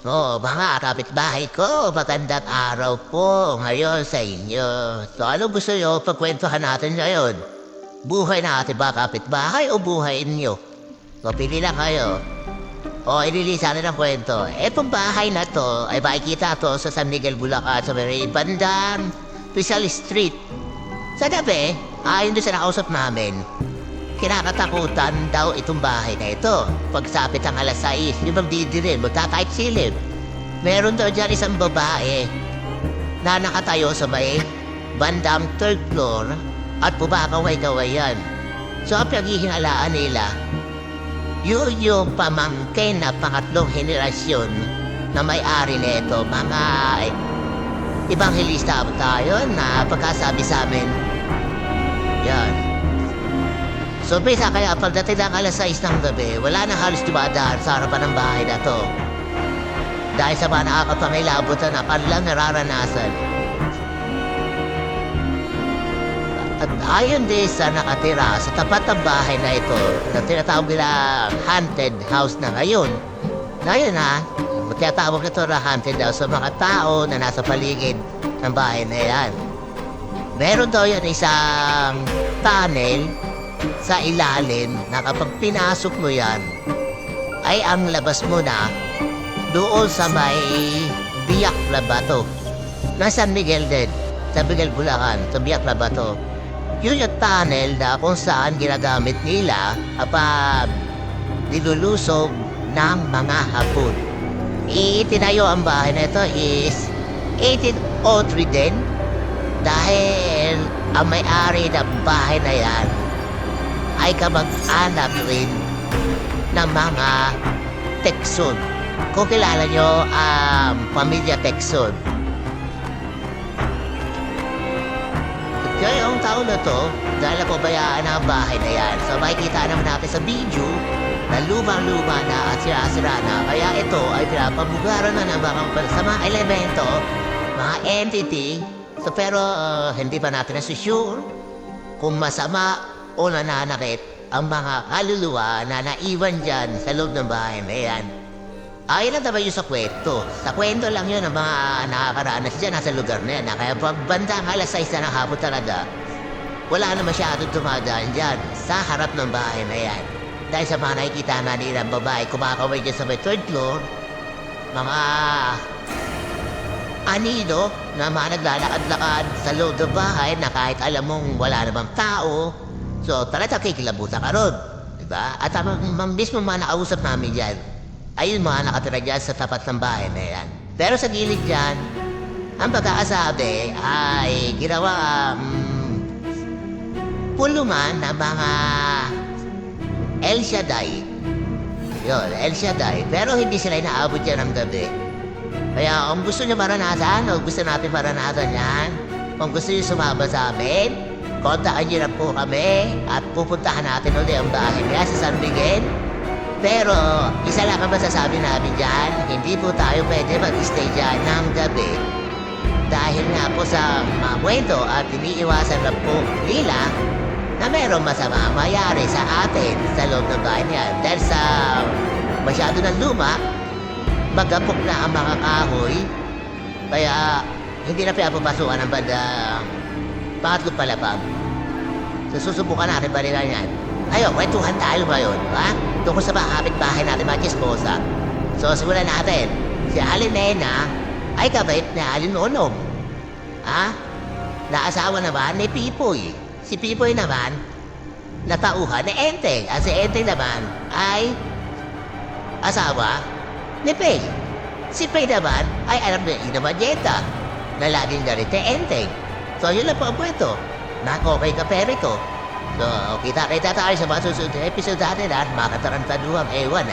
Oo, mga kapitbahay ko, magandang araw po ngayon sa inyo. So ano gusto nyo pagkwentuhan natin ngayon? Buhay natin ba kapitbahay o buhay inyo? So pili lang kayo. O ililisa na ng kwento. Etong bahay na to ay makikita to sa San Miguel, Bulacan sa may bandang Rizal Street. Sa gabi, ayon doon sa nakausap namin, kinakatakutan daw itong bahay na ito. Pagsapit ang alas 6, yung magdidilim, magkakait silip. Meron daw dyan isang babae na nakatayo sa may bandang third floor at pumakaway-kaway yan. So ang paghihingalaan nila, yun yung pamangkin na pangatlong henerasyon na may-ari nito. Mga ibanghilista tayo na pagkasabi sa amin. Yan. So bisa kaya pagdating ng alas 6 ng gabi, wala na halos dumadaan sa harapan ng bahay na to. Dahil sa mga nakakapangilabutan na kanilang nararanasan. At ayon din sa nakatira sa tapat ng bahay na ito, na tinatawag nila haunted house na ngayon. Ngayon tinatawag ito na haunted house sa mga tao na nasa paligid ng bahay na yan. Meron daw yan isang tunnel sa ilalim na kapag pinasok mo yan, ay ang labas mo na doon sa may Biak na Bato. Na San Miguel din, sa Miguel, Bulacan, sa Biak na Bato. Yun yung tunnel na kung saan ginagamit nila kapag nilulusob ng mga hapon. Itinayo ang bahay na ito is 1803 din dahil ang may-ari ng bahay na yan ay kamag-anak rin ng mga Tekson. Kung kilala nyo ang pamilya Tekson. At ngayong taon na to, dahil napabayaan na ang bahay na yan, so makikita naman natin sa video na lumang-luma na at sira-sira na. Kaya ito ay pinapabugaran na ng sa mga elemento, mga entity. So pero hindi pa natin nasusure kung masama o nananakit ang mga kaluluwa na naiwan dyan sa loob ng bahay na yan. Ayun lang naman yun sa kwento. Sa kwento lang yun ang mga nakakaranas dyan nasa lugar na yan. Kaya pag bandang alas 6 na ng hapon talaga, wala na masyadong dumadaan dyan sa harap ng bahay na yan. Dahil sa mga nakikita na nila ang babae, kumakaway dyan sa may third floor, mga anido na mga naglalakad-lakad sa loob ng bahay na kahit alam mong wala namang tao, so talaga kikilabutan ka ron. Diba? At mismo mga nakausap namin dyan, ayun mga nakatira dyan sa tapat ng bahay na yan. Pero sa gilid dyan, ang pagkakasabi ay ginawa puluman ng mga El Shaddai. Yun, El Shaddai. Pero hindi sila inaabot dyan ng gabi. Kaya kung gusto nyo maranasan o gusto natin maranasan yan, kung gusto nyo sumama sa amin, kontaan nyo na po kami at pupuntahan natin ulit ang bahay niya sa San Miguel. Pero, isa lang ang masasabi namin dyan, hindi po tayo pwede mag-stay dyan ng gabi. Dahil nga po sa mga kwento at iniiwasan lang po nila na merong masama mayari sa atin sa loob ng bahay niya. Dahil sa masyado ng luma, magapok na ang mga kahoy, kaya hindi na pinapapasukan ng bandang pangatlong palapag. So, susubukan natin balikan yan. Ayun, kwentuhan tayo ngayon, ha? Tungkol sa mga kapitbahay natin, mga chismosa. So, simulan natin. Si Alinena ay kabait na Alinonong. Ha? Naasawa naman ni Pipoy. Si Pipoy naman, natauhan ni Enteng. At si Enteng naman ay asawa ni Pei. Si Pei naman ay alam ni Ina Majeta na laging galit kay Enteng. So, yun lang po ang kwento. Nakokay ka perito. So, kita tayo sa mga susunod na episode natin at mga katarantaduhang ewan